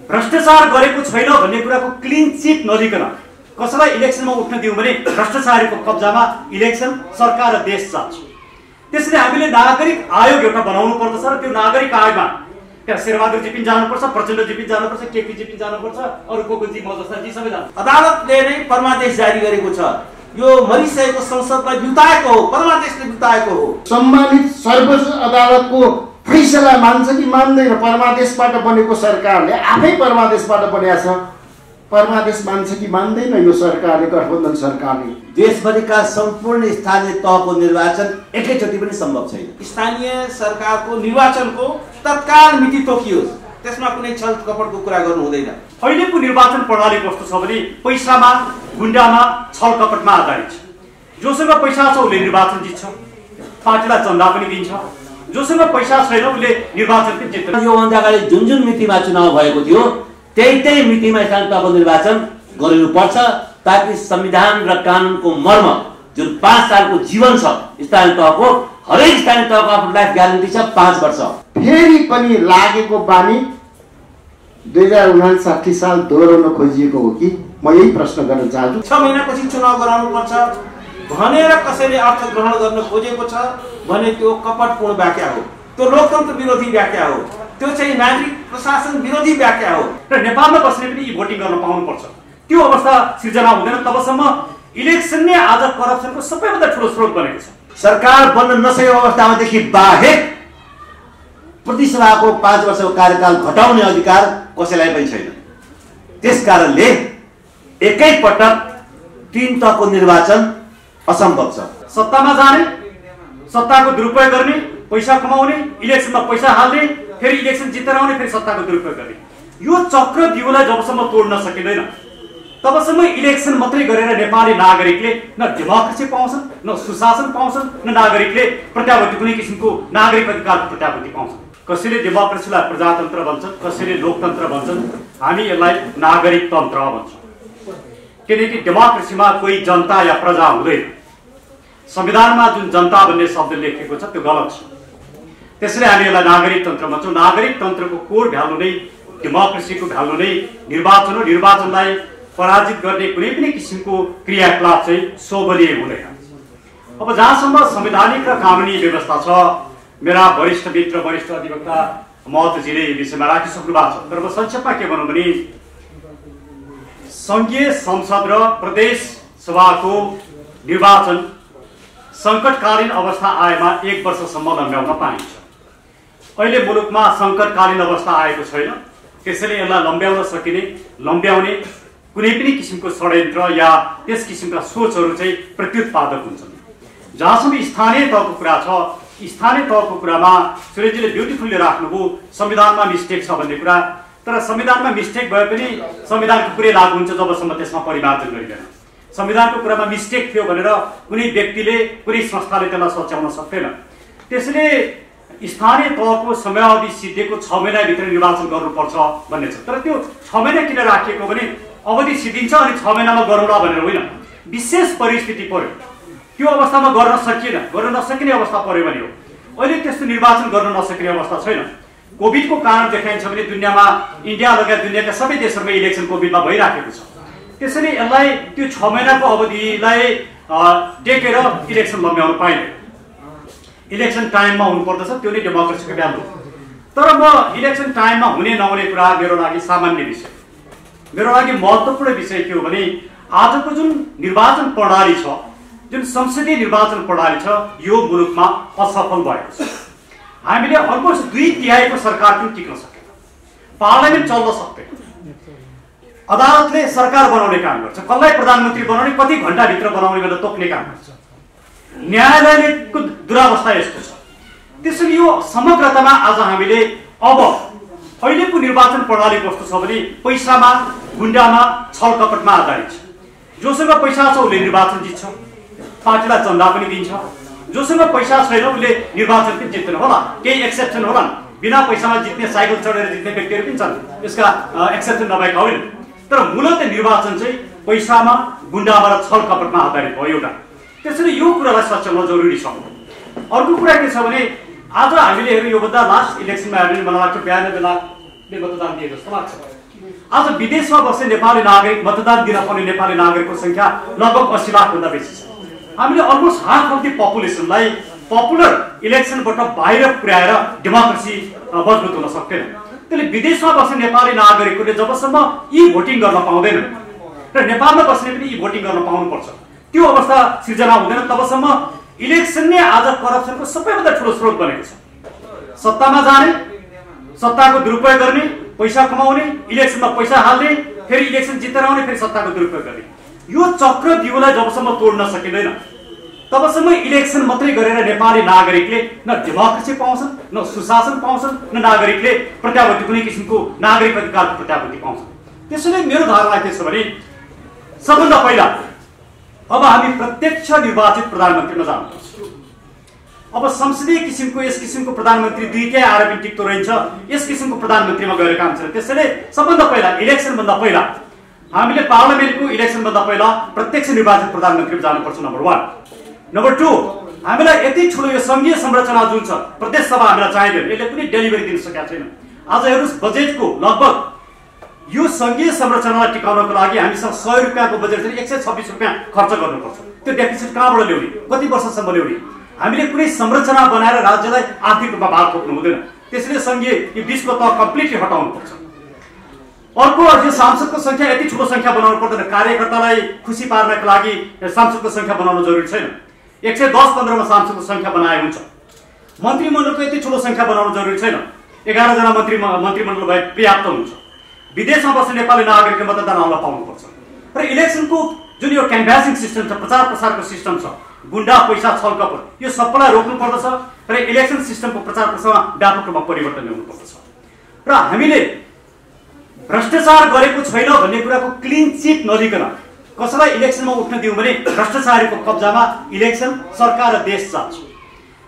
भ्रष्टाचार गरेको छैन भन्ने कुराको क्लिन चिट नदिकन कसैलाई इलेक्सनमा उठ्न दियौँ भने भ्रष्टाचारीको कब्जामा इलेक्सन, सरकार र देश जान्छ। त्यसैले हामीले नागरिक आयोग एउटा बनाउनु पर्दछ र त्यो नागरिक आयोगमा त्यहाँ शेरबहादुर जी पनि जानुपर्छ, प्रचण्ड जी पनि जानुपर्छ, केपी जी पनि जानुपर्छ, अरू को जी म जस्ता जी सबै जान्छ। अदालतले नै परमादेश जारी गरेको छ। यो मरिसकेको संसदलाई बिताएको हो, परमादेशले बिताएको हो। सम्मानित सर्वोच्च अदालतको फैसला मान्छ कि मान्दैन? परमादेशबाट बनेको सरकारले आफै परमादेशबाट बनेको छ। परमादेश मान्छ कि मान्दैन यो सरकारले, गठबन्धन सरकारले? देशभरिका सम्पूर्ण स्थानीय तहको निर्वाचन एकैचोटि पनि सम्भव छैन। स्थानीय सरकारको निर्वाचनको तत्काल मिति तोकियोस्, त्यसमा कुनै छल कपटको कुरा गर्नु हुँदैन। अहिलेको निर्वाचन प्रणाली कस्तो छ भने पैसामा, गुण्डामा, छल कपटमा आधारित छ। जोसँग पैसा छ उसले निर्वाचन जित्छ, पार्टीलाई चन्दा पनि दिन्छ। जोसँग पैसा छैन उसले निर्वाचन पनि जित्दैन। योभन्दा अगाडि जुन जुन मितिमा चुनाव भएको थियो त्यही मितिमा स्थानीय तहको निर्वाचन गरिनुपर्छ, ताकि संविधान र कानुनको मर्म जुन 5 सालको जीवन छ स्थानीय तहको, हरेक स्थानीय तहको आफ्नो लाइफ ग्यारेन्टी छ 5 वर्ष। फेरि पनि लागेको बानी 2059 साल दोहोऱ्याउन खोजिएको हो कि? म यही प्रश्न गर्न चाहन्छु। 6 महिनापछि चुनाव गराउनु पर्छ भनेर कसैले अर्थ ग्रहण गर्न खोजेको छ भने त्यो कपटपूर्ण व्याख्या हो, त्यो लोकतन्त्र विरोधी व्याख्या हो, त्यो चाहिँ नागरिक प्रशासन विरोधी व्याख्या हो। र नेपालमा बस्ने पनि यी भोटिङ गर्न पाउनुपर्छ। त्यो अवस्था सिर्जना हुँदैन तबसम्म इलेक्सन नै आज करप्सनको सबैभन्दा ठुलो स्रोत बनेको छ। सरकार बन्न नसकेको अवस्थामादेखि बाहेक प्रतिसभाको 5 वर्षको कार्यकाल घटाउने अधिकार कसैलाई पनि छैन। त्यसकारणले एकैपटक 3 तहको निर्वाचन असम्भव छ। सत्तामा जाने, सत्ताको दुरुपयोग गर्ने, पैसा कमाउने, इलेक्सनमा पैसा हाल्ने, फेरि इलेक्सन जितेर आउने, फेरि सत्ताको दुरुपयोग गर्ने, यो चक्रव्यूहलाई जबसम्म तोड्न सकिँदैन तबसम्म इलेक्सन मात्रै गरेर नेपाली नागरिकले न डेमोक्रेसी पाउँछन्, न सुशासन पाउँछन्, न नागरिकले प्रत्याभूति कुनै किसिमको नागरिक अधिकारको प्रत्याभूति पाउँछन्। कसैले डेमोक्रेसीलाई प्रजातन्त्र भन्छन्, कसैले लोकतन्त्र भन्छन्, हामी यसलाई नागरिक तन्त्र भन्छौँ। किनकि डेमोक्रेसीमा कोही जनता या प्रजा हुँदैन। संविधानमा जुन जनता भन्ने शब्द लेखिएको छ त्यो गलत छ। त्यसैले हामी यसलाई नागरिक तन्त्र भन्छौँ। नागरिक तन्त्रको कोर भ्यालु नै डेमोक्रेसीको भ्यालु नै निर्वाचन हो। निर्वाचनलाई पराजित गर्ने कुनै पनि किसिमको क्रियाकलाप चाहिँ शोभनीय हुँदैन। अब जहाँसम्म संवैधानिक र कानुनी व्यवस्था छ, मेरा वरिष्ठ मित्र वरिष्ठ अधिवक्ता महतोजीले यो विषयमा राखिसक्नु भएको छ। तर म संक्षेपमा के भनौँ भने संघीय संसद र प्रदेश सभाको निर्वाचन सङ्कटकालीन अवस्था आएमा 1 वर्षसम्म लम्ब्याउन पाइन्छ। अहिले मुलुकमा सङ्कटकालीन अवस्था आएको छैन, त्यसैले यसलाई लम्ब्याउने कुनै पनि किसिमको षड्यन्त्र या त्यस किसिमका सोचहरू चाहिँ प्रत्युत्पादक हुन्छन्। जहाँसम्म स्थानीय तहको कुरा छ, स्थानीय तहको कुरामा सुरेशजीले ब्युटिफुल्ली राख्नुभयो संविधानमा मिस्टेक छ भन्ने कुरा। तर संविधानमा मिस्टेक भए पनि संविधानको कुरै लागू हुन्छ जबसम्म त्यसमा परिमार्जन गरिँदैन। संविधानको कुरामा मिस्टेक थियो भनेर कुनै व्यक्तिले, कुनै संस्थाले त्यसलाई सच्याउन सक्दैन। त्यसैले स्थानीय तहको समयावधि सिद्धिएको 6 महिनाभित्र निर्वाचन गर्नुपर्छ भन्ने छ। तर त्यो 6 महिना किन राखिएको भने अवधि सिद्धिन्छ अनि 6 महिनामा गरौँला भनेर होइन, विशेष परिस्थिति पर्यो, त्यो अवस्थामा गर्न नसकिने अवस्था पर्यो भने हो। अहिले त्यस्तो निर्वाचन गर्न नसकिने अवस्था छैन। कोभिडको कारण देखाइन्छ भने दुनियाँमा, इन्डिया लगायत दुनियाँका सबै देशहरूमा इलेक्सन कोभिडमा भइराखेको छ। त्यसैले यसलाई त्यो 6 महिनाको अवधिलाई टेकेर इलेक्सन लम्ब्याउन पाइँदैन। इलेक्सन टाइममा हुनुपर्दछ, त्यो नै डेमोक्रेसीको भ्यालु। तर म इलेक्सन टाइममा हुने नहुने कुरा मेरो लागि सामान्य विषय, मेरो लागि महत्त्वपूर्ण विषय के हो भने आजको जुन निर्वाचन प्रणाली छ, जुन संसदीय निर्वाचन प्रणाली छ, यो मुलुकमा असफल भएको छ। हामीले अलमोस्ट 2/3 सरकार पनि टिक्न सकेन, पार्लियामेन्ट चल्न सक्दैन। अदालतले सरकार बनाउने काम गर्छ, कसलाई प्रधानमन्त्री बनाउने, कति घण्टाभित्र बनाउने भनेर तोक्ने काम गर्छ। न्यायालयको दुरावस्था यस्तो छ। त्यसैले यो समग्रतामा आज हामीले अब अहिलेको निर्वाचन प्रणाली कस्तो छ भने पैसामा, गुण्डामा, छल कपटमा आधारित छ। जोसँग पैसा छ उसले निर्वाचन जित्छ, पार्टीलाई चन्दा पनि दिन्छ। जोसँग पैसा छैन उसले निर्वाचन पनि जित्दैन। होला केही एक्सेप्सन होला, बिना पैसामा जित्ने, साइकल चढेर जित्ने व्यक्तिहरू पनि छन्, यसका एक्सेप्सन नभएका होइन। तर मूलतः निर्वाचन चाहिँ पैसामा, गुण्डामा र छल कपटमा आधारित भयो एउटा। त्यसैले यो कुरालाई सच्याउन जरुरी छ। अर्को कुरा के छ भने आज हामीले हेर्नु, योभन्दा लास्ट इलेक्सनमा हेर्नु, मलाई लाग्छ 92 लाखले मतदान दिए जस्तो लाग्छ। आज विदेशमा बस्ने नेपाली नागरिक मतदान दिन पाउने नेपाली नागरिकको संख्या लगभग 80 लाख भन्दा बेसी छ। हामीले अलमोस्ट हाफ अफ द पपुलेसनलाई पपुलर इलेक्सनबाट बाहिर पुर्याएर डेमोक्रेसी मजबुत हुन सक्दैन। त्यसले विदेशमा बस्ने नेपाली नागरिकहरूले जबसम्म यी भोटिङ गर्न पाउँदैनन् र नेपालमा बस्ने पनि यी भोटिङ गर्न पाउनुपर्छ, त्यो अवस्था सिर्जना हुँदैन तबसम्म इलेक्सन नै आज करप्सनको सबैभन्दा ठुलो स्रोत बनेको छ। सत्तामा जाने, सत्ताको दुरुपयोग गर्ने, पैसा कमाउने, इलेक्सनमा पैसा हाल्ने, फेरि इलेक्सन जितेर आउने, फेरि सत्ताको दुरुपयोग गर्ने, यो चक्रव्यूहलाई जबसम्म तोड्न सकिँदैन तबसम्म इलेक्सन मात्रै गरेर नेपाली नागरिकले न डेमोक्रेसी पाउँछन्, न सुशासन पाउँछन्, न नागरिकले प्रत्याभूति कुनै किसिमको नागरिक अधिकारको प्रत्याभूति पाउँछन्। त्यसैले मेरो धारणा के छ भने सबभन्दा पहिला अब हामी प्रत्यक्ष निर्वाचित प्रधानमन्त्रीमा जानुपर्छ। अब संसदीय किसिमको यस किसिमको प्रधानमन्त्री दुईटै आएर पनि टिक्दो रहन्छ, यस किसिमको प्रधानमन्त्रीमा गएर काम छैन। त्यसैले सबभन्दा पहिला इलेक्सनभन्दा पहिला हामीले पार्लियामेन्टको इलेक्सनभन्दा पहिला प्रत्यक्ष निर्वाचित प्रधानमन्त्रीमा जानुपर्छ, नम्बर 1। नम्बर 2, हामीलाई यति ठुलो यो संघीय संरचना जुन छ प्रदेश सभा हामीलाई चाहिँदैन, यसले कुनै डेलिभरी दिन सकेका छैन। आज हेर्नुहोस् बजेटको लगभग यो संघीय संरचनालाई टिकाउनको लागि हामीसँग 100 रुपियाँको बजेट चाहिँ 126 रुपियाँ खर्च गर्नुपर्छ। त्यो डेफिसिट कहाँबाट ल्याउने, कति वर्षसम्म ल्याउने? हामीले कुनै संरचना बनाएर राज्यलाई आर्थिक रूपमा भार थोप्नु हुँदैन। त्यसैले संघीय यो 20 को तह कम्प्लिटली हटाउनुपर्छ। अर्को यो सांसदको संख्या यति ठुलो संख्या बनाउनु पर्दैन। कार्यकर्तालाई खुसी पार्नको लागि सांसदको संख्या बनाउनु जरुरी छैन। 110-15 मा सांसदको संख्या बनाए हुन्छ। मन्त्रीमण्डलको यति ठुलो संख्या बनाउनु जरुरी छैन। 11 जना मन्त्रीमण्डल भए पर्याप्त हुन्छ। विदेशमा बस्ने नेपाली नागरिकले मतदान हाल्न पाउनुपर्छ र इलेक्सनको जुन यो क्यानभ्यासिङ सिस्टम छ, प्रचार प्रसारको सिस्टम छ, गुण्डा पैसा छलकपट, यो सबैलाई रोक्नु पर्दछ र इलेक्सन सिस्टमको प्रचार प्रसारमा व्यापक रूपमा परिवर्तन ल्याउनु पर्दछ। र हामीले भ्रष्टाचार गरेको छैन भन्ने कुराको क्लिन चिट नदिकन कसैलाई इलेक्सनमा उठ्न दिउँ भने भ्रष्टाचारीको कब्जामा इलेक्सन, सरकार र देश जान्छ।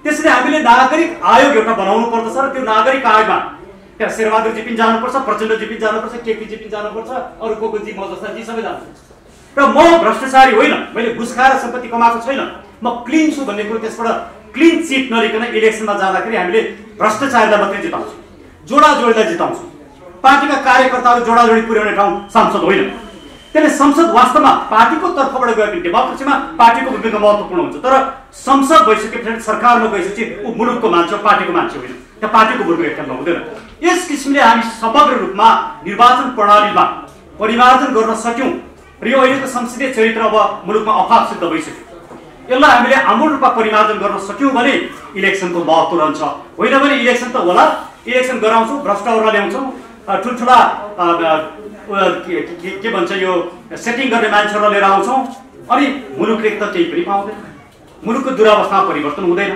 त्यसैले हामीले नागरिक आयोग एउटा बनाउनु पर्दछ र त्यो नागरिक आयोगमा त्यहाँ शेरबहादुर जी पनि जानुपर्छ, प्रचण्ड जी पनि जानुपर्छ, केपी जी पनि जानुपर्छ, अरू को जी म जस्ता जी सबै जानुपर्छ। र म भ्रष्टाचारी होइन, मैले घुस खाएर सम्पत्ति कमाएको छैन, म क्लिन छु भन्ने कुरो त्यसबाट क्लिन चिट नलिकन इलेक्सनमा जाँदाखेरि हामीले भ्रष्टाचारीलाई मात्रै जिताउँछौँ, जोडाजोडीलाई जिताउँछौँ। पार्टीका कार्यकर्ताहरू जोडाजोडी पुर्याउने ठाउँ संसद होइन। त्यसले संसद वास्तवमा पार्टीको तर्फबाट गयो भने डेमोक्रेसीमा पार्टीको भूमिका महत्त्वपूर्ण हुन्छ, तर संसद भइसकेपछि सरकारमा गइसकेपछि ऊ मुलुकको मान्छे हो, पार्टीको मान्छे होइन। त्यहाँ पार्टीको भूमिका खेल्न हुँदैन। यस किसिमले हामी समग्र रूपमा निर्वाचन प्रणालीमा परिमार्जन गर्न सक्यौँ र यो अहिलेको संसदीय चरित्र अब मुलुकमा अभाव सिद्ध भइसक्यो। यसलाई हामीले आमूल रूपमा परिमार्जन गर्न सक्यौँ भने इलेक्सनको महत्त्व रहन्छ। होइन भने इलेक्सन त होला, इलेक्सन गराउँछौँ, भ्रष्टाहरूलाई ल्याउँछौँ, ठुल्ठुला के भन्छ यो सेटिङ गर्ने मान्छेहरूलाई लिएर आउँछौँ, अनि मुलुकले त केही पनि पाउँदैन, मुलुकको दुरावस्थामा परिवर्तन हुँदैन।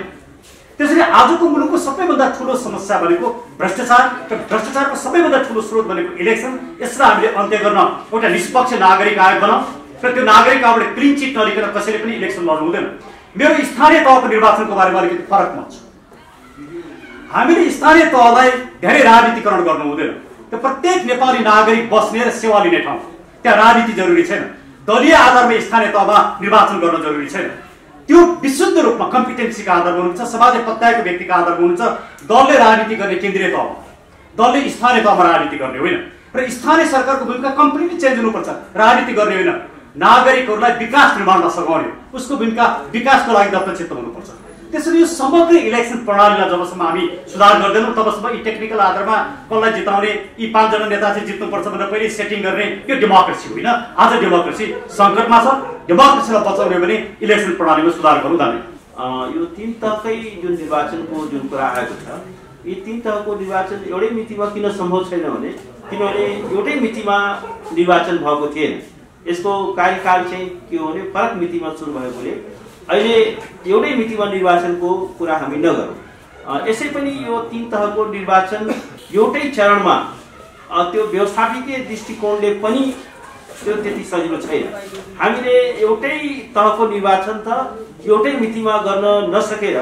त्यसैले आजको मुलुकको सबैभन्दा ठुलो समस्या भनेको भ्रष्टाचार र भ्रष्टाचारको सबैभन्दा ठुलो स्रोत भनेको इलेक्सन। यसलाई हामीले अन्त्य गर्न एउटा निष्पक्ष नागरिक आयोग बनाऊ र त्यो नागरिक आयोगले क्लिन चिट नलिकन कसैले पनि इलेक्सन लड्नु हुँदैन। मेरो स्थानीय तहको निर्वाचनको बारेमा अलिकति फरक मन छ। हामीले स्थानीय तहलाई धेरै राजनीतिकरण गर्नु हुँदैन। त्यो प्रत्येक नेपाली नागरिक बस्ने र सेवा लिने ठाउँ, त्यहाँ राजनीति जरुरी छैन। दलीय आधारमा स्थानीय तहमा निर्वाचन गर्न जरुरी छैन। त्यो विशुद्ध रूपमा कम्पिटेन्सीका आधारमा हुनुहुन्छ, समाजले पत्याएको व्यक्तिका आधारमा हुनुहुन्छ। दलले राजनीति गर्ने केन्द्रीय तहमा, दलले स्थानीय तहमा राजनीति गर्ने होइन। र स्थानीय सरकारको भूमिका कम्प्लिटली चेन्ज हुनुपर्छ। राजनीति गर्ने होइन, नागरिकहरूलाई विकास निर्माणमा सघाउने, उसको भूमिका विकासको लागि दत्तचित्त हुनुपर्छ। त्यसैले यो समग्र इलेक्सन प्रणालीलाई जबसम्म हामी सुधार गर्दैनौँ तबसम्म यी टेक्निकल आधारमा कसलाई जिताउने, यी 5 जना नेता चाहिँ जित्नुपर्छ भनेर पहिले सेटिङ गर्ने, यो डेमोक्रेसी होइन। आज डेमोक्रेसी सङ्कटमा छ। डेमोक्रेसीलाई बचाउने भने इलेक्सन प्रणालीमा सुधार गरौँ जाने। यो 3 तहकै जुन निर्वाचनको जुन कुरा आएको छ, यी 3 तहको निर्वाचन एउटै मितिमा किन सम्भव छैन भने किनभने एउटै मितिमा निर्वाचन भएको थिएन। यसको कार्यकाल चाहिँ के हो भने फरक मितिमा सुरु भएकोले अहिले एउटै मितिमा निर्वाचनको कुरा हामी नगरौँ। यसै पनि यो 3 तहको निर्वाचन एउटै चरणमा त्यो व्यवस्थापिकीय दृष्टिकोणले पनि त्यो त्यति सजिलो छैन। हामीले एउटै तहको निर्वाचन त एउटै मितिमा गर्न नसकेर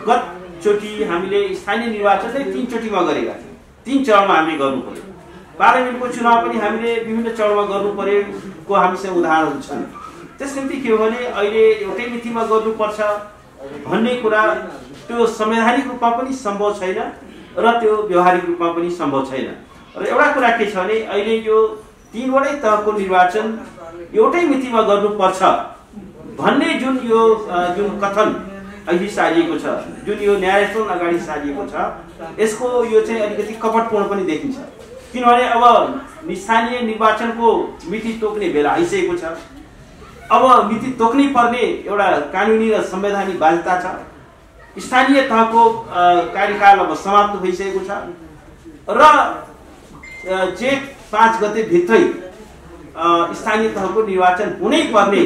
गतचोटि हामीले स्थानीय निर्वाचन चाहिँ 3 चोटिमा गरेका थियौँ। 3 चरणमा हामीले गर्नु पर्यो। पार्लियामेन्टको चुनाव पनि हामीले विभिन्न चरणमा गर्नु परेको हामीसँग उदाहरणहरू छन्। त्यस निम्ति के हो भने अहिले एउटै मितिमा गर्नुपर्छ भन्ने कुरा त्यो संवैधानिक रूपमा पनि सम्भव छैन र त्यो व्यवहारिक रूपमा पनि सम्भव छैन। र एउटा कुरा के छ भने अहिले यो 3वटै तहको निर्वाचन एउटै मितिमा गर्नुपर्छ भन्ने जुन कथन अहिले सारिएको छ, जुन यो न्यायालयसँग अगाडि सारिएको छ, यसको यो चाहिँ अलिकति कपटपूर्ण पनि देखिन्छ। किनभने अब स्थानीय निर्वाचनको मिति तोक्ने बेला आइसकेको छ। अब मिति तोक्नै पर्ने एउटा कानुनी र संवैधानिक बाध्यता छ। स्थानीय तहको कार्यकाल अब समाप्त भइसकेको छ र जेठ 5 गते भित्रै स्थानीय तहको निर्वाचन हुनै पर्ने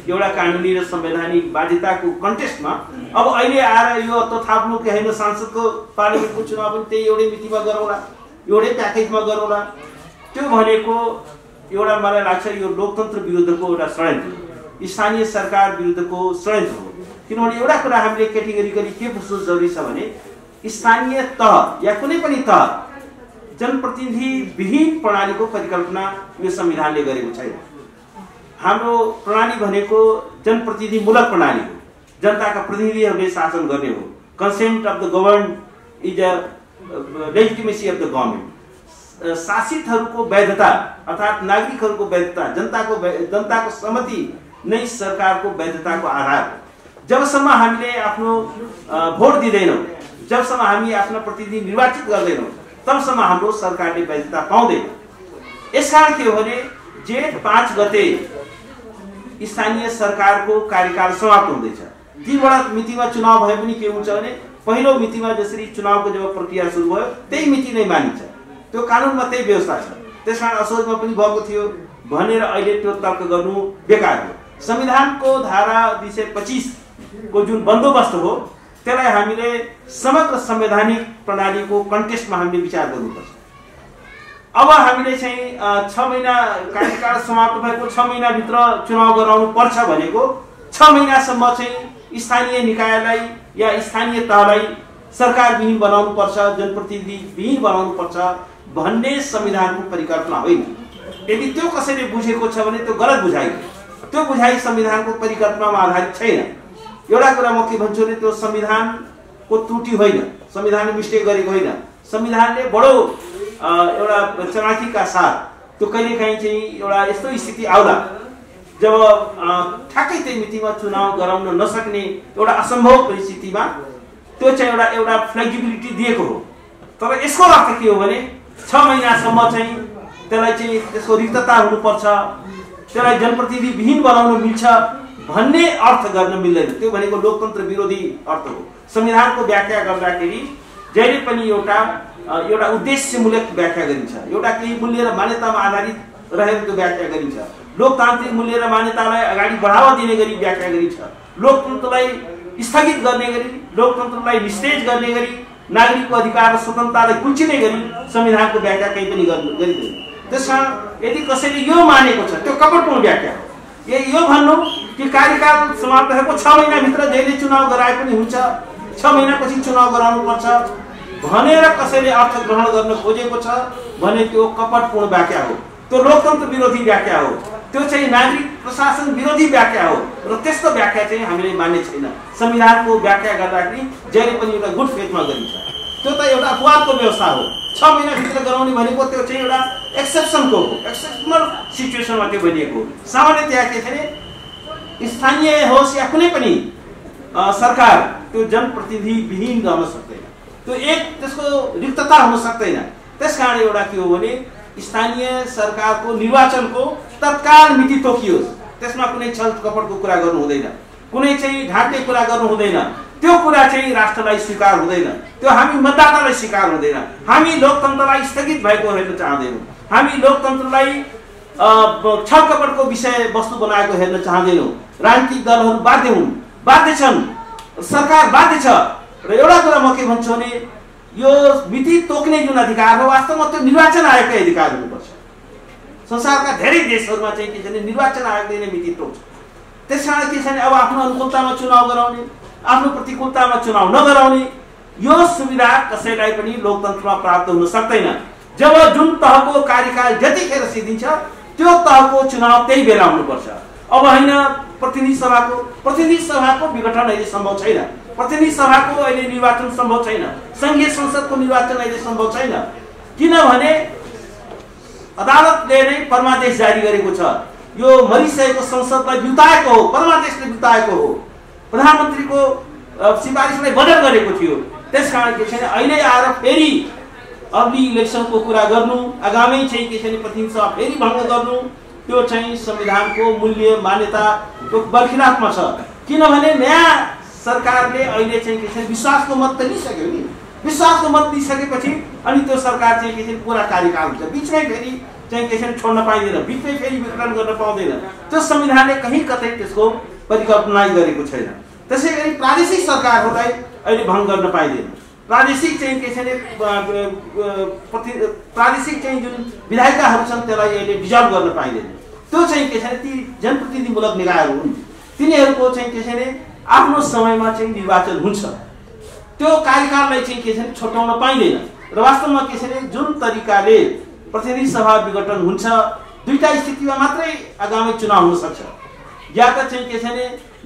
एउटा कानुनी र संवैधानिक बाध्यताको कन्टेस्टमा अब अहिले आएर यो त थाप्नु के हैन, सांसदको पार्लिमेन्टको चुनाव पनि त्यही एउटै मितिमा गरौँला, एउटै प्याकेजमा गरौँला, त्यो भनेको एउटा मलाई लाग्छ यो लोकतन्त्र विरुद्धको एउटा षड्यन्त्र, स्थानीय सरकार विरुद्धको षड्यन्त्र हो। किनभने एउटा कुरा हामीले क्याटेगोरिकली के बुझ्नु जरुरी छ भने स्थानीय तह या कुनै पनि तह जनप्रतिनिधि विहीन प्रणालीको परिकल्पना यो संविधानले गरेको छैन। हाम्रो प्रणाली भनेको जनप्रतिनिधिमूलक प्रणाली हो, जनताका प्रतिनिधिहरूले शासन गर्ने हो। Consent of the govern is a legitimacy of the government. शासितहरूको वैधता अर्थात् नागरिकहरूको वैधता, जनताको सहमति नै सरकारको वैधताको आधार हो। जबसम्म हामीले आफ्नो भोट दिँदैनौँ, जबसम्म हामी आफ्ना प्रतिनिधि निर्वाचित गर्दैनौँ, तबसम्म हाम्रो सरकारले वैधता पाउँदैन। यसकारण के हो भने जेठ 5 गते स्थानीय सरकारको कार्यकाल समाप्त हुँदैछ। 3वटा मितिमा चुनाव भए पनि के हुन्छ भने पहिलो मितिमा जसरी चुनावको जब प्रक्रिया सुरु भयो त्यही मिति नै मानिन्छ, त्यो कानुनमा त्यही व्यवस्था छ। त्यसकारण असोजमा पनि भएको थियो भनेर अहिले त्यो तर्क गर्नु बेकार हो। संविधानको धारा 225 को जुन बन्दोबस्त हो त्यसलाई हामीले समग्र संवैधानिक प्रणालीको कन्टेस्टमा हामीले विचार गर्नुपर्छ। अब हामीले चाहिँ 6 महिना कार्यकाल समाप्त भएको 6 महिनाभित्र चुनाव गराउनु पर्छ भनेको 6 महिनासम्म चाहिँ स्थानीय निकायलाई या स्थानीय तहलाई सरकार विहीन बनाउनु पर्छ, जनप्रतिनिधि विहीन बनाउनु पर्छ भन्ने संविधानको परिकल्पना होइन। यदि त्यो कसैले बुझेको छ भने त्यो गलत बुझाइ हो। त्यो बुझाइ संविधानको परिकल्पनामा आधारित छैन। एउटा कुरा म के भन्छु भने त्यो संविधानको त्रुटि होइन, संविधानले मिस्टेक गरेको होइन। संविधानले बडो एउटा चलाखीका साथ त्यो कहिलेकाहीँ चाहिँ एउटा यस्तो स्थिति आउला जब ठ्याक्कै त्यही मितिमा चुनाव गराउन नसक्ने एउटा असम्भव परिस्थितिमा त्यो चाहिँ एउटा फ्लेक्सिबिलिटी दिएको हो। तर यसको अर्थ के हो भने 6 महिनासम्म चाहिँ त्यसलाई चाहिँ त्यसको रिक्तता हुनुपर्छ, त्यसलाई जनप्रतिनिधि विहीन बनाउन मिल्छ भन्ने अर्थ गर्न मिल्दैन। त्यो भनेको लोकतन्त्र विरोधी अर्थ हो। संविधानको व्याख्या गर्दाखेरि जहिले पनि एउटा उद्देश्यमूलक व्याख्या गरिन्छ, एउटा केही मूल्य र मान्यतामा आधारित रहेर त्यो व्याख्या गरिन्छ। लोकतान्त्रिक मूल्य र मान्यतालाई अगाडि बढावा दिने गरी व्याख्या गरिन्छ, लोकतन्त्रलाई स्थगित गर्ने गरी, लोकतन्त्रलाई निस्तेज गर्ने गरी, नागरिकको अधिकार र स्वतन्त्रतालाई कुल्चिने गरी संविधानको व्याख्या केही पनि गरिँदैन। त्यसकारण यदि कसैले यो मानेको छ त्यो कपटपूर्ण व्याख्या हो। यो भन्नु कि कार्यकाल समाप्त भएको 6 महिनाभित्र जहिले चुनाव गराए पनि हुन्छ, 6 महिनापछि चुनाव गराउनु पर्छ भनेर कसैले अर्थ ग्रहण गर्न खोजेको छ भने त्यो कपटपूर्ण व्याख्या हो, त्यो लोकतन्त्र विरोधी व्याख्या हो, त्यो चाहिँ नागरिक प्रशासन विरोधी व्याख्या हो र त्यस्तो व्याख्या चाहिँ हामीले मान्ने छैन। संविधानको व्याख्या गर्दाखेरि जहिले पनि एउटा गुड फेथमा गरिन्छ। त्यो त एउटा अपवादको व्यवस्था हो। 6 महिनाभित्र गराउने भनेको त्यो चाहिँ एउटा एक्सेप्सनको हो, एक्सेप्सनल सिचुएसनमा त्यो भनिएको हो। सामान्यतया के छ भने स्थानीय होस् या कुनै पनि सरकार त्यो जनप्रतिनिधि विहीन गर्न सक्दैन, त्यो त्यसको रिक्तता हुन सक्दैन। त्यसकारण एउटा के हो भने स्थानीय सरकारको निर्वाचनको तत्काल मिति तोकियोस्, त्यसमा कुनै छल कपटको कुरा गर्नु हुँदैन, कुनै चाहिँ ढाँट्ने कुरा गर्नु हुँदैन। त्यो कुरा चाहिँ राष्ट्रलाई स्वीकार हुँदैन, त्यो हामी मतदातालाई स्वीकार हुँदैन। हामी लोकतन्त्रलाई स्थगित भएको हेर्न चाहँदैनौँ, हामी लोकतन्त्रलाई छल कपटको विषय वस्तु बनाएको हेर्न चाहँदैनौँ। राजनीतिक दलहरू बाध्य छन्, सरकार बाध्य छ। र एउटा कुरा म के भन्छु भने यो मिति तोक्ने जुन अधिकार हो वास्तवमा त्यो निर्वाचन आयोगकै अधिकार हुनुपर्छ। संसारका धेरै देशहरूमा चाहिँ के छ भने निर्वाचन आयोगले नै मिति तोक्छ। त्यसकारण के छ भने अब आफ्नो अनुकूलतामा चुनाव गराउने, आफ्नो प्रतिकूलतामा चुनाव नगराउने यो सुविधा कसैलाई पनि लोकतन्त्रमा प्राप्त हुन सक्दैन। जब जुन तहको कार्यकाल जतिखेर सिद्धिन्छ त्यो तहको चुनाव त्यही बेला हुनुपर्छ। अब होइन प्रतिनिधि सभाको विघटन अहिले सम्भव छैन, प्रतिनिधि सभाको अहिले निर्वाचन सम्भव छैन, संघीय संसदको निर्वाचन अहिले सम्भव छैन। किनभने अदालतले नै परमादेश जारी गरेको छ। यो मरिसकेको संसदलाई बिउताएको हो, परमादेशले बिउताएको हो, प्रधानमन्त्रीको सिफारिसलाई बदल गरेको थियो। त्यसकारण के छैन अहिले आएर फेरि अग्ली इलेक्सनको कुरा गर्नु, आगामी चाहिँ के छैन प्रतिनिधि सभा फेरि भङ्ग गर्नु, त्यो चाहिँ संविधानको मूल्य मान्यताको बर्खिलाफमा छ। किनभने नयाँ सरकारले अहिले चाहिँ के छैन विश्वासको मत त लिइसक्यो नि। विश्वासको मत लिइसकेपछि अनि त्यो सरकार चाहिँ के छैन पुरा कार्यकाल हुन्छ, बिचमै फेरि चाहिँ के छैन छोड्न पाइँदैन, बिचमै फेरि विघटन गर्न पाउँदैन। त्यो संविधानले कहीँ कतै त्यसको परिकल्पना गरेको छैन। त्यसै गरी प्रादेशिक सरकारहरूलाई अहिले भङ्ग गर्न पाइँदैन। प्रादेशिक चाहिँ के छैन प्रादेशिक चाहिँ जुन विधायिकाहरू छन् त्यसलाई अहिले डिजल्भ गर्न पाइँदैन। त्यो चाहिँ के छैन ती जनप्रतिनिधिमूलक निकायहरू हुन्, तिनीहरूको चाहिँ के छैन आफ्नो समयमा चाहिँ निर्वाचन हुन्छ, त्यो कार्यकाललाई चाहिँ के छैन छोटाउन पाइँदैन। र वास्तवमा के छैन जुन तरिकाले प्रतिनिधि सभा विघटन हुन्छ, दुईटा स्थितिमा मात्रै आगामी चुनाव हुन सक्छ। या त चाहिँ के छैन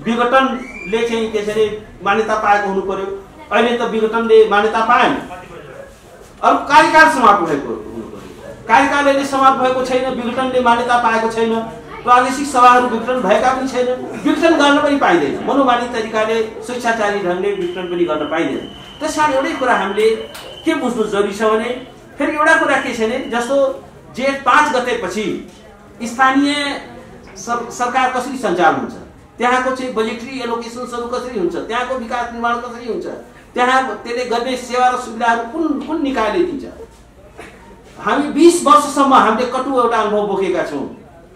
विघटनले चाहिँ के छैन मान्यता पाएको हुनु पर्यो, अहिले त विघटनले मान्यता पाएन, अरू कार्यकाल समाप्त भएको हुनु पर्यो। कार्यकाल अहिले समाप्त भएको छैन, विघटनले मान्यता पाएको छैन, प्रादेशिक सभाहरू विघटन भएका पनि छैन, विघटन गर्न पनि पाइँदैन, मनोमानी तरिकाले स्वेच्छाचारी ढङ्गले विघटन पनि गर्न पाइँदैन। त्यसकारण एउटै कुरा हामीले के बुझ्नु जरुरी छ भने फेरि एउटा कुरा के छैन जस्तो जेठ 5 गतेपछि स्थानीय सरकार कसरी सञ्चालन हुन्छ, त्यहाँको चाहिँ बजेटरी एलोकेसन्सहरू कसरी हुन्छ, त्यहाँको विकास निर्माण कसरी हुन्छ, त्यहाँ त्यसले गर्ने सेवा र सुविधाहरू कुन निकायले दिन्छ। हामी 20 वर्षसम्म हामीले कटु एउटा अनुभव बोकेका छौँ।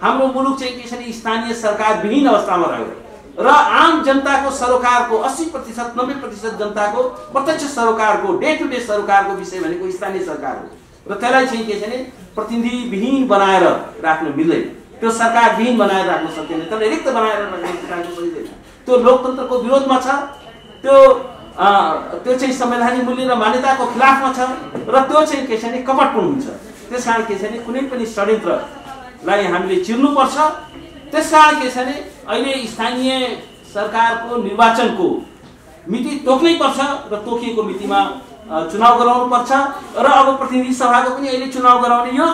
हाम्रो मुलुक चाहिँ के छैन स्थानीय सरकार विहीन अवस्थामा रह्यो र आम जनताको सरोकारको 80% 90% जनताको प्रत्यक्ष सरोकारको डे टु डे सरोकारको विषय भनेको स्थानीय सरकार हो र त्यसलाई चाहिँ के छैन प्रतिनिधि विहीन बनाएर राख्न मिल्दैन, त्यो सरकार विहीन बनाएर राख्न सकिँदैन, त्यसलाई रिक्त बनाएर राख्न सकिँदैन। त्यो लोकतन्त्रको विरोधमा छ, त्यो चाहिँ संवैधानिक मूल्य र मान्यताको खिलाफमा छ र त्यो चाहिँ के छैन कपटपूर्ण हुन्छ। त्यसकारण के छैन कुनै पनि षड्यन्त्रलाई हामीले चिर्नुपर्छ। त्यसकारण के छैन अहिले स्थानीय सरकारको निर्वाचनको मिति तोक्नै पर्छ र तोकिएको मितिमा चुनाव गराउनु पर्छ र अब प्रतिनिधि सभाको पनि अहिले चुनाव गराउने यो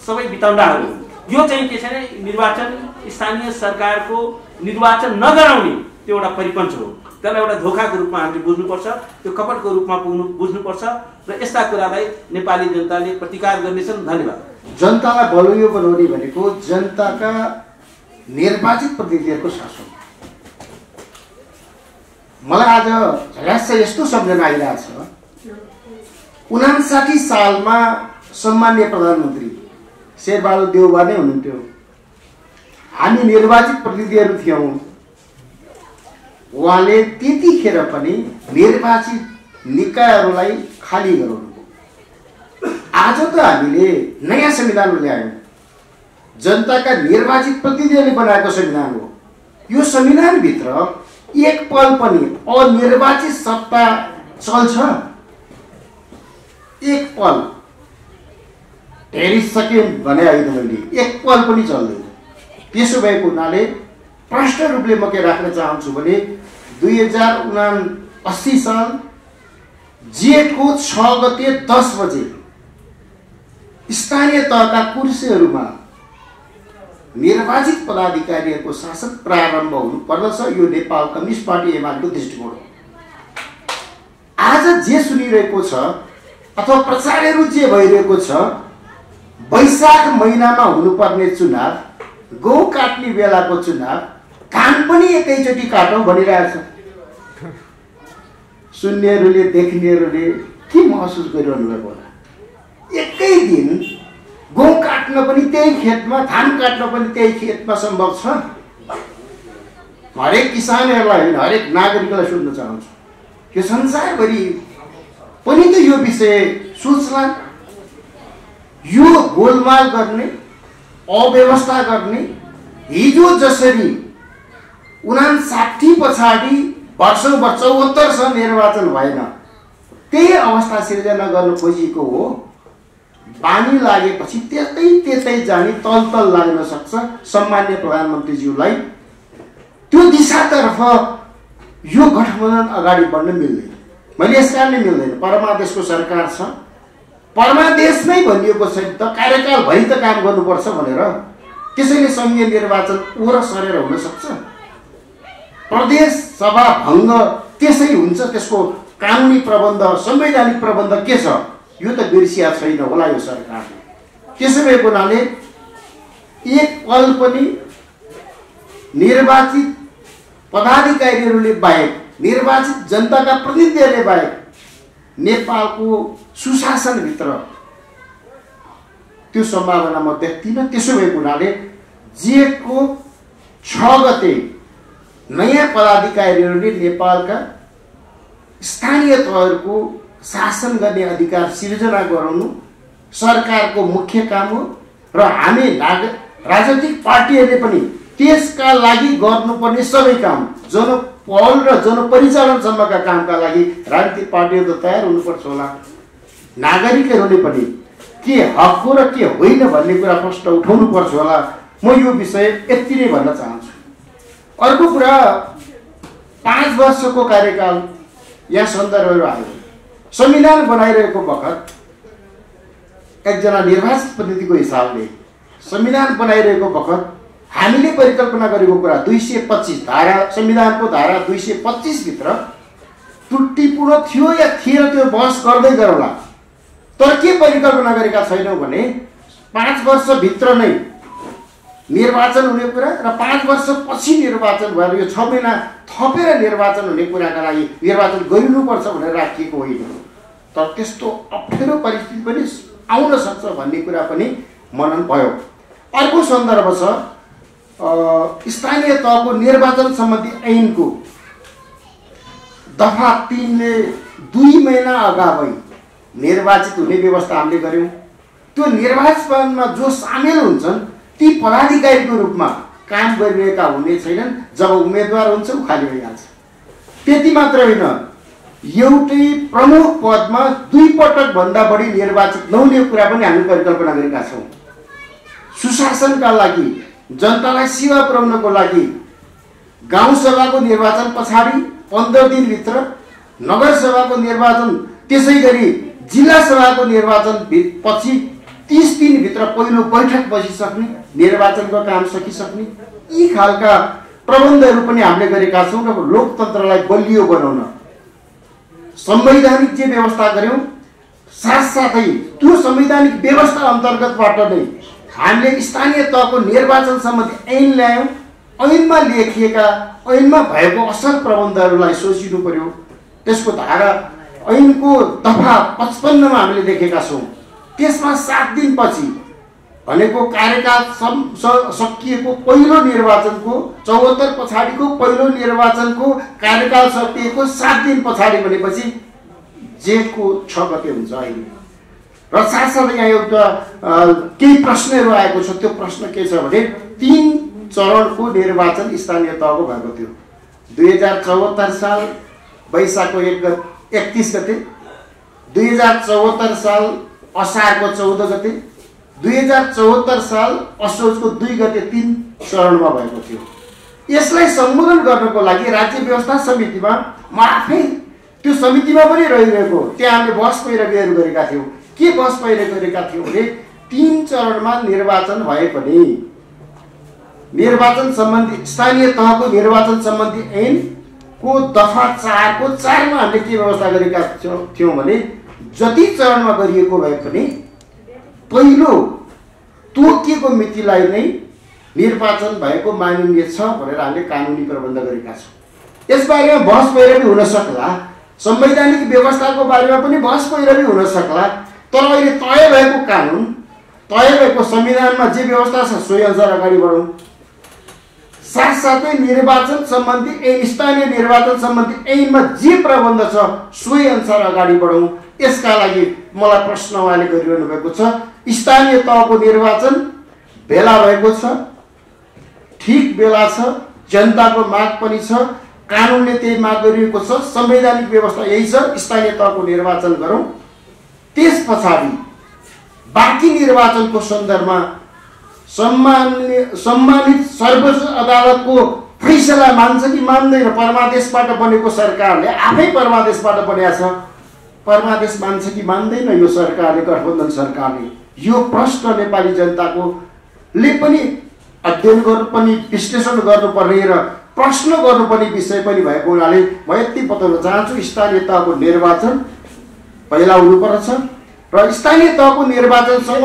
सबै वितण्डाहरू, यो चाहिँ के छैन निर्वाचन स्थानीय सरकारको निर्वाचन नगराउने त्यो एउटा परिपन्च हो। त्यसलाई एउटा धोखाको रूपमा हामीले बुझ्नुपर्छ, त्यो कपटको रूपमा बुझ्नुपर्छ र यस्ता कुरालाई नेपाली जनताले प्रतिकार गर्नेछन्। धन्यवाद। जनतालाई बलियो बनाउने भनेको जनताका निर्वाचित प्रतिनिधिहरूको शासन। मलाई आज झल्यास यस्तो सम्झना आइरहेछ, 59 सालमा सम्माननीय प्रधानमन्त्री शेरबहादुर देउवा नै हुनुहुन्थ्यो, हामी निर्वाचित प्रतिनिधिहरू थियौँ। उहाँले त्यतिखेर पनि निर्वाचित निकायहरूलाई खाली गराउनु। आज त हामीले नयाँ संविधान ल्यायौँ, जनताका निर्वाचित प्रतिनिधिहरूले बनाएको संविधान हो। यो संविधानभित्र एक पल पनि अनिर्वाचित सत्ता चल्छ? एक पल हेरिसकेँ भने होइन, मैले एक पल पनि चल्दैन। त्यसो भएको हुनाले प्रष्ट रूपले म के राख्न चाहन्छु भने 2079 साल जेठको 6 गते 10 बजे स्थानीय तहका कुर्सीहरूमा निर्वाचित पदाधिकारीहरूको शासन प्रारम्भ हुनुपर्दछ। यो नेपाल कम्युनिस्ट पार्टी एमालेको दृष्टिकोण हो। आज जे सुनिरहेको छ अथवा प्रचारहरू जे भइरहेको छ, वैशाख महिनामा हुनुपर्ने चुनाव, गहुँ काट्ने बेलाको चुनाव, कान पनि एकैचोटि काटौँ भनिरहेछ। सुन्नेहरूले देख्नेहरूले के महसुस गरिरहनु भएको होला? एकै दिन गहुँ काट्न पनि त्यही खेतमा, धान काट्न पनि त्यही खेतमा सम्भव छ? हरेक किसानहरूलाई होइन, हरेक नागरिकलाई सोध्न चाहन्छु, यो संसारभरि पनि त यो विषय सोच्ला। यो गोलमाल गर्ने, अव्यवस्था गर्ने, हिजो जसरी 59 पछाडि वर्षौं 74 निर्वाचन भएन, त्यही अवस्था सिर्जना गर्न खोजिएको हो। बानी लागेपछि त्यतै जाने तल लाग्न सक्छ। सम्माननीय प्रधानमन्त्रीज्यूलाई त्यो दिशातर्फ यो गठबन्धन अगाडि बढ्न मिल्दैन। मैले यस कारणले मिल्दैन, परमादेशको सरकार छ, परमादेशमै भनिएको छैन त कार्यकालभरि त काम गर्नुपर्छ भनेर। त्यसैले सङ्घीय निर्वाचन ओर सरेर हुन सक्छ। प्रदेश सभा भङ्ग त्यसै हुन्छ, त्यसको कानुनी प्रबन्ध संवैधानिक प्रबन्ध के छ यो त बिर्सिया छैन होला यो सरकारले। त्यसो भएको हुनाले एक पल पनि निर्वाचित पदाधिकारीहरूले बाहेक, निर्वाचित जनताका प्रतिनिधिहरूले बाहेक नेपालको सुशासनभित्र त्यो सम्भावना म देख्दिनँ। त्यसो भएको हुनाले जेठको 6 गते नयाँ पदाधिकारीहरूले नेपालका स्थानीय तहहरूको शासन गर्ने अधिकार सिर्जना गराउनु सरकारको मुख्य काम हो र हामी राजनीतिक पार्टीहरूले पनि त्यसका लागि गर्नुपर्ने सबै काम जनपहल र जनपरिचालनसम्मका कामका लागि राजनीतिक पार्टीहरू त तयार हुनुपर्छ होला। नागरिकहरूले पनि के हक हो र के होइन भन्ने कुरा प्रश्न उठाउनु पर्छ होला। म यो विषय यति नै भन्न चाहन्छु। अर्को कुरा 5 वर्षको कार्यकाल यहाँ सन्दर्भहरू आयो। संविधान बनाइरहेको बखत एकजना निर्वाचित प्रतिनिधिको हिसाबले संविधान बनाइरहेको बखत हामीले परिकल्पना गरेको कुरा 225 धारा, संविधानको धारा 225 भित्र त्रुटिपूर्ण थियो या थिएन त्यो बहस गर्दै गरौँला। तर के परिकल्पना गरेका छैनौँ भने 5 वर्षभित्र नै निर्वाचन हुने कुरा र 5 वर्षपछि निर्वाचन भएर यो 6 महिना थपेर निर्वाचन हुने कुराका लागि निर्वाचन गरिनुपर्छ भनेर राखिएको होइन। तर त्यस्तो अप्ठ्यारो परिस्थिति पनि आउन सक्छ भन्ने कुरा पनि मनन भयो। अर्को सन्दर्भ छ स्थानीय तहको निर्वाचन सम्बन्धी ऐनको दफा 3 ले 2 महिना अगावै निर्वाचित हुने व्यवस्था हामीले गर्यौं। त्यो निर्वाचनमा जो सामेल हुन्छन् ती पदाधिकारीको रूपमा काम गरिरहेका हुने छैनन्। जब उम्मेदवार हुन्छ उ खाली भइहाल्छ। त्यति मात्र होइन, एउटै प्रमुख पदमा 2 पटक भन्दा बढी निर्वाचित नहुने कुरा पनि हामी परिकल्पना गरेका छौँ। सुशासनका लागि, जनतालाई सेवा पुर्याउनको लागि गाउँ सभाको निर्वाचन पछाडि 15 दिनभित्र, नगरसभाको निर्वाचन त्यसै गरी जिल्ला सभाको निर्वाचन पछि 30 दिनभित्र पहिलो बैठक बसिसक्ने, निर्वाचनको काम सकिसक्ने यी खालका प्रबन्धहरू पनि हामीले गरेका छौँ। र लोकतन्त्रलाई बलियो बनाउन संवैधानिक जे व्यवस्था गर्यौं साथसाथै त्यो संवैधानिक व्यवस्था अन्तर्गतबाट नै हामीले स्थानीय तहको निर्वाचन सम्बन्धी ऐन ल्यायौं। ऐनमा लेखिएका, ऐनमा भएको असल प्रबन्धहरूलाई सोचिनु पर्यो। त्यसको धारा ऐनको दफा 55 मा हामीले देखेका छौँ। त्यसमा 7 दिनपछि भनेको कार्यकाल सकिएको पहिलो निर्वाचनको 74 पछाडिको पहिलो निर्वाचनको कार्यकाल सकिएको 7 दिन पछाडि भनेपछि जेठको 6 गते हुन्छ अहिले। र साथसाथै यहाँ एउटा केही प्रश्नहरू आएको छ। त्यो प्रश्न के छ भने 3 चरणको निर्वाचन स्थानीय तहको भएको थियो। 2074 साल वैशाखको 31 गते, 2074 साल असारको 14 गते, 2074 साल असोजको 2 गते 3 चरणमा भएको थियो। यसलाई सम्बोधन गर्नको लागि राज्य व्यवस्था समितिमा म आफै त्यो समितिमा पनि रहिरहेको, त्यहाँ हामीले बहस पैरवीहरू गरेका थियौँ। के बहस पैरवी गरेका थियौँ भने 3 चरणमा निर्वाचन भए पनि निर्वाचन सम्बन्धी स्थानीय तहको निर्वाचन सम्बन्धी ऐनको दफा 4 को 4 मा हामीले के व्यवस्था गरेका थियौँ भने जति चरणमा गरिएको भए पनि पहिलो तोकिएको मितिलाई नै निर्वाचन भएको मानिने छ भनेर हामीले कानुनी प्रबन्ध गरेका छौँ। यसबारेमा बहस पैरवी हुन सक्ला, संवैधानिक व्यवस्थाको बारेमा पनि बहस पैरवी हुन सक्ला। तर अहिले तय भएको कानुन, तय भएको संविधानमा जे व्यवस्था छ सोही अनुसार अगाडि बढौँ। साथसाथै निर्वाचन सम्बन्धी ऐन, स्थानीय निर्वाचन सम्बन्धी ऐनमा जे प्रबन्ध छ सोही अनुसार अगाडि बढौँ। यसका लागि मलाई प्रश्न उहाँले गरिरहनु भएको छ। स्थानीय तहको निर्वाचन बेला भएको छ, ठिक बेला छ, जनताको माग पनि छ, कानुनले त्यही माग गरिएको छ, संवैधानिक व्यवस्था यही छ, स्थानीय तहको निर्वाचन गरौँ। त्यस पछाडि बाँकी निर्वाचनको सन्दर्भमा सम्मानित सर्वोच्च अदालतको फैसला मान्छ कि मान्दैन। परमादेशबाट बनेको सरकारले, आफै परमादेशबाट बनेको छ, परमादेश मान्छ कि मान्दैन यो सरकारले, गठबन्धन सरकारले? यो प्रश्न नेपाली जनताकोले पनि अध्ययन गर्नुपर्ने, विश्लेषण गर्नुपर्ने र प्रश्न गर्नुपर्ने विषय पनि भएको हुनाले म यति बताउन चाहन्छु, स्थानीय तहको निर्वाचन पहिला हुनुपर्छ र स्थानीय तहको निर्वाचनसँग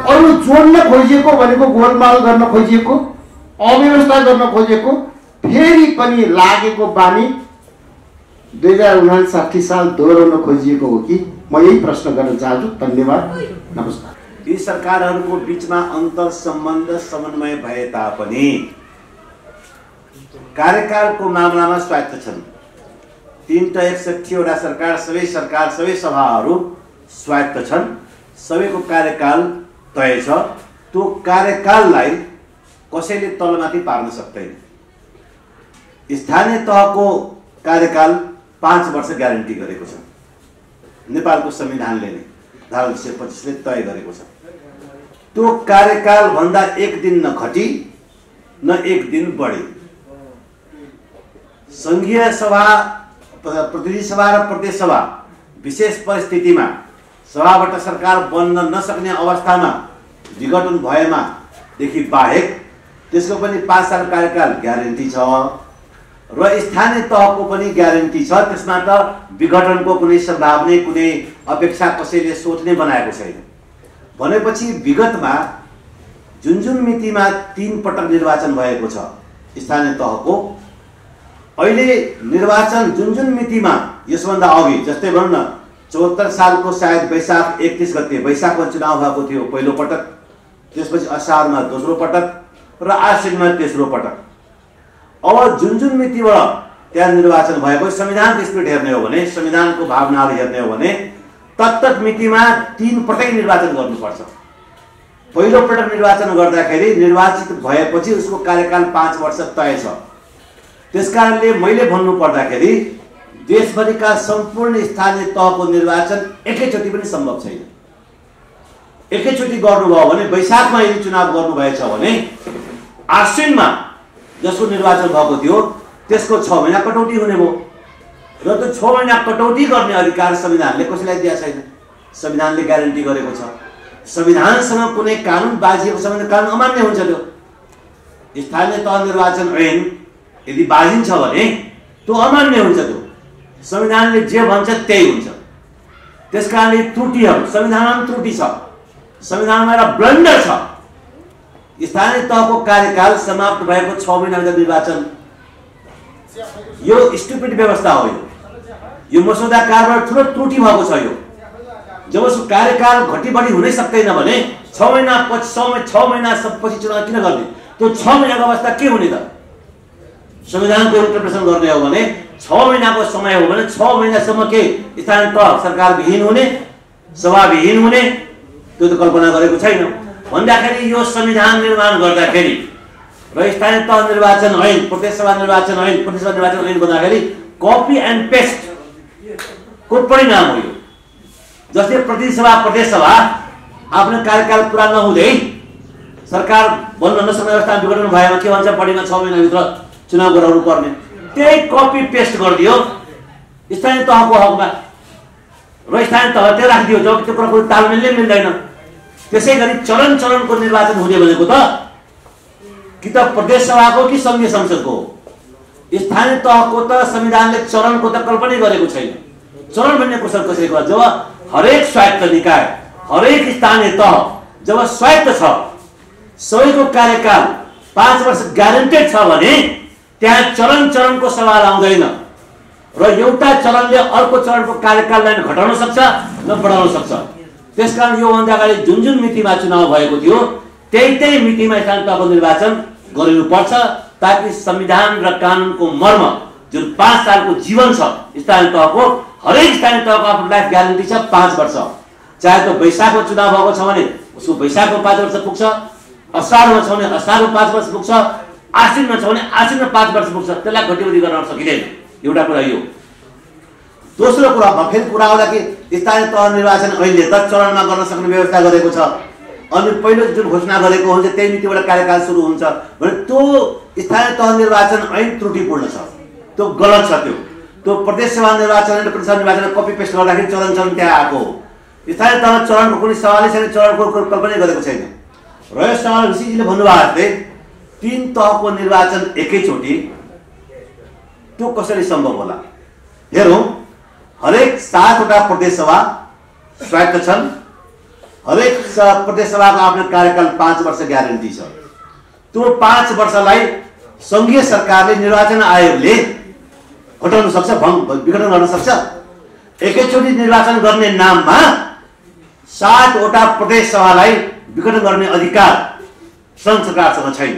अरू जोड्न खोजिएको भनेको गोलमाल गर्न खोजिएको, अव्यवस्था गर्न खोजेको, फेरि पनि लागेको बानी 2059 साल दोहोऱ्याउन खोजिएको हो कि? म यही प्रश्न गर्न चाहन्छु। धन्यवाद, नमस्कार। यी सरकारहरूको बीचमा अन्तर सम्बन्ध समन्वय भए तापनि कार्यकालको मामलामा स्वायत्त छन्। 361 वटा सरकार, सबै सभाहरू स्वायत्त छन्। सबैको कार्यकाल तय छ। त्यो कार्यकाललाई कसैले तलमाथि पार्न सक्दैन। स्थानीय तहको कार्यकाल 5 वर्ष ग्यारेन्टी गरेको छ। नेपालको संविधानले नै धारा 225 ले तय गरेको छ। त्यो कार्यकाल भन्दा एक दिन न घटी न एक दिन बढी। संघीय सभा, प्रतिनिधि सभा र प्रदेश सभा विशेष परिस्थितिमा सभाबाट सरकार बन्न नसक्ने अवस्थामा विघटन भएमा देखि बाहेक त्यसको पनि 5 साल कार्यकाल ग्यारेन्टी छ र स्थानीय तहको पनि ग्यारेन्टी छ। त्यसमा त विघटनको कुनै सम्भावना, कुनै अपेक्षा कसैले सोच्ने बनाएको छैन। भनेपछि विगतमा जुन मितिमा 3 पटक निर्वाचन भएको छ स्थानीय तहको, अहिले निर्वाचन जुन मितिमा यसभन्दा अघि, जस्तै भनौँ न 74 सालको सायद वैशाख 31 गते वैशाखमा चुनाव भएको थियो पहिलो पटक, त्यसपछि असारमा दोस्रो पटक र आश्विनमा तेस्रो पटक। अब जुन मितिबाट त्यहाँ निर्वाचन भएको, संविधानको स्पिरिट हेर्ने हो भने, संविधानको भावनाहरू हेर्ने हो भने तत्त मितिमा 3 पटक निर्वाचन गर्नुपर्छ। पहिलो पटक निर्वाचन गर्दाखेरि निर्वाचित भएपछि उसको कार्यकाल 5 वर्ष तय छ। त्यसकारणले मैले भन्नु पर्दाखेरि देशभरिका सम्पूर्ण स्थानीय तहको निर्वाचन एकैचोटि पनि सम्भव छैन। एकैचोटि गर्नुभयो भने, वैशाखमा यदि चुनाव गर्नुभएछ भने आश्विनमा जसको निर्वाचन भएको थियो त्यसको 6 महिना कटौती हुने भयो र त्यो 6 महिना कटौती गर्ने अधिकार संविधानले कसैलाई दिएको छैन। संविधानले ग्यारेन्टी गरेको छ। संविधानसँग कुनै कानुन बाजिएको छ भने कानुन अमान्य हुन्छ। त्यो स्थानीय तह निर्वाचन ऐन यदि बाजिन्छ भने त्यो अमान्य हुन्छ। त्यो संविधानले जे भन्छ त्यही हुन्छ। त्यसकारणले त्रुटिहरू, संविधानमा त्रुटि छ, संविधानमा एउटा ब्लन्डर छ। स्थानीय तहको कार्यकाल समाप्त भएको 6 महिनाभित्र निर्वाचन, यो स्टुपिड व्यवस्था हो। यो मसौदा कारबाट ठुलो त्रुटि भएको छ। यो जब उसको कार्यकाल घटी बढी हुनै सक्दैन भने 6 महिना पछि 6 महिना पछि चुनाव किन गर्ने? त्यो 6 महिनाको अवस्था के हुने त? संविधानको इन्टरप्रिटेसन गर्ने हो भने 6 महिनाको समय हो भने 6 महिनासम्म के स्थानीय तह सरकार विहीन हुने, सभा विहीन हुने? त्यो त कल्पना गरेको छैन। भन्दाखेरि यो संविधान निर्माण गर्दाखेरि र स्थानीय तह निर्वाचन ऐन, प्रदेश सभा निर्वाचन ऐन, प्रदेश सभा निर्वाचन ऐन बनाउँदाखेरि कपी एन्ड पेस्ट को परिणाम हो यो। जस्तै प्रतिनिधि सभा, प्रदेश सभा आफ्नो कार्यकाल पुरा नहुँदै सरकार बन्न नसक्ने अवस्थामा विघटन भएमा के भन्छ? बढीमा 6 महिनाभित्र चुनाव गराउनु पर्ने। त्यही कपी पेस्ट गरिदियो स्थानीय तहको हकमा र स्थानीय तह त्यो राखिदियो। जब त्यो कुराको तालमेलले मिल्दैन। त्यसै गरी चरणको निर्वाचन हुने भनेको त कि त प्रदेश सभाको कि संघीय संसदको हो। स्थानीय तहको त संविधानले चरणको त कल्पनै गरेको छैन। चरण भन्ने कुशल कसैको? जब हरेक स्वायत्त निकाय, हरेक स्थानीय तह जब स्वायत्त छ, सबैको कार्यकाल 5 वर्ष ग्यारेन्टेड छ भने त्यहाँ चरणको सवाल आउँदैन र एउटा चरणले अर्को चरणको कार्यकाललाई घटाउन सक्छ न बढाउन सक्छ। त्यसकारण योभन्दा अगाडि जुन मितिमा चुनाव भएको थियो त्यही मितिमा स्थानीय तहको निर्वाचन गरिनुपर्छ, ताकि संविधान र कानुनको मर्म जुन 5 सालको जीवन छ स्थानीय तहको, हरेक स्थानीय तहको आफ्नो लाइफ ग्यारेन्टी छ 5 वर्ष। चाहे त्यो वैशाखमा चुनाव भएको छ भने उसको वैशाखमा 5 वर्ष पुग्छ, असारमा छ भने असारमा 5 वर्ष पुग्छ, आश्विनमा छ भने आश्विनमा 5 वर्ष पुग्छ। त्यसलाई घटिबढी गर्न सकिँदैन। एउटा कुरा यो। दोस्रो कुरा, फेरि कुरा होला कि स्थानीय तह निर्वाचन अहिले 10 चरणमा गर्न सक्ने व्यवस्था गरेको छ। अनि पहिलो जुन घोषणा गरेको हुन्छ त्यही मितिबाट कार्यकाल सुरु हुन्छ भने त्यो स्थानीय तह निर्वाचन ऐन त्रुटिपूर्ण छ, त्यो गलत छ। त्यो त्यो प्रदेश सभा निर्वाचन र प्रदेश सभा निर्वाचन कपी पेस्ट गर्दाखेरि चरण त्यहाँ आएको हो। स्थानीय तहमा चरणको कुनै सवालै छैन, चरणको कल्पना गरेको छैन। र यस सवाल ऋषिजीले भन्नुभएको जस्तै 3 तहको निर्वाचन एकैचोटि त्यो कसरी सम्भव होला? हेरौँ, हरेक 7 वटा प्रदेश सभा स्वायत्त छन्। हरेक प्रदेश सभाको आफ्नो कार्यकाल 5 वर्ष ग्यारेन्टी छ। त्यो 5 वर्षलाई सङ्घीय सरकारले निर्वाचन आयोगले हटाउन सक्छ, विघटन गर्न सक्छ। एकैचोटि निर्वाचन गर्ने नाममा 7 वटा प्रदेश सभालाई विघटन गर्ने अधिकार सङ्घ सरकारसँग छैन।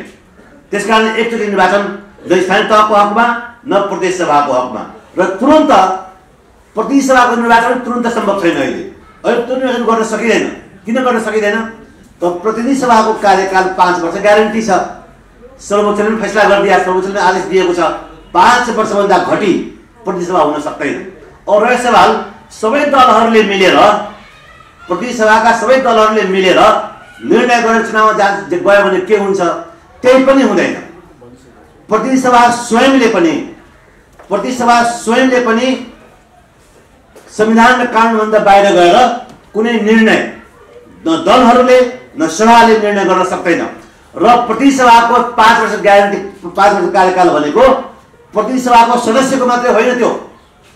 त्यसकारण एकचोटि निर्वाचन न स्थानीय तहको हकमा न प्रदेश सभाको हकमा, र तुरन्त प्रदेश सभाको निर्वाचन तुरन्त सम्भव छैन। अहिले त्यो निर्वाचन गर्न सकिँदैन। किन गर्न सकिँदैन? त प्रतिनिधि सभाको कार्यकाल 5 वर्ष ग्यारेन्टी छ। सर्वोच्चले पनि फैसला गरिदिया, सर्वोच्चले आदेश दिएको छ 5 वर्षभन्दा घटी प्रतिनिधि सभा हुन सक्दैन। और यो सवाल सबै दलहरूले मिलेर, प्रतिनिधि सभाका सबै दलहरूले मिलेर निर्णय गरेर चुनावमा गयो भने के हुन्छ? त्यही पनि हुँदैन। प्रतिनिधि सभा स्वयंले पनि संविधान र कानुनभन्दा बाहिर गएर कुनै निर्णय न दलहरूले न सभाले निर्णय गर्न सक्दैन। र प्रतिनिधि सभाको 5 वर्ष ग्यारेन्टी, 5 वर्ष कार्यकाल भनेको प्रतिनिधि सभाको सदस्यको मात्रै होइन,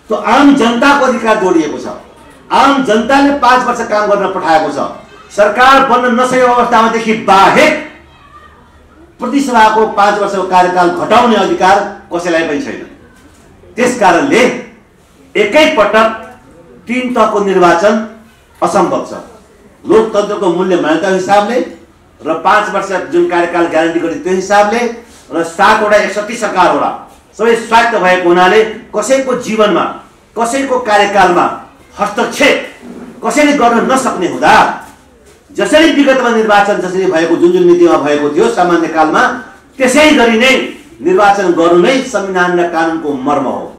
त्यो आम जनताको अधिकार जोडिएको छ। आम जनताले 5 वर्ष काम गर्न पठाएको छ। सरकार बन्न नसकेको अवस्थामादेखि बाहेक प्रतिनिधि सभाको 5 वर्षको कार्यकाल घटाउने अधिकार कसैलाई पनि छैन। त्यसकारणले एकैपटक 3 तहको निर्वाचन असम्भव छ। लोकतन्त्रको मूल्य मान्यता हिसाबले र 5 वर्ष जुन कार्यकाल ग्यारेन्टी गर्ने त्यो हिसाबले र 7 वटा 61 सरकार होला, सबै स्वायत्त भएको हुनाले कसैको जीवनमा, कसैको कार्यकालमा हस्तक्षेप कसैले गर्न नसक्ने हुँदा जसरी विगतमा निर्वाचन जसरी भएको, जुन नीतिमा भएको थियो सामान्य कालमा, त्यसै गरी नै निर्वाचन गर्नु नै संविधान र कानुनको मर्म हो।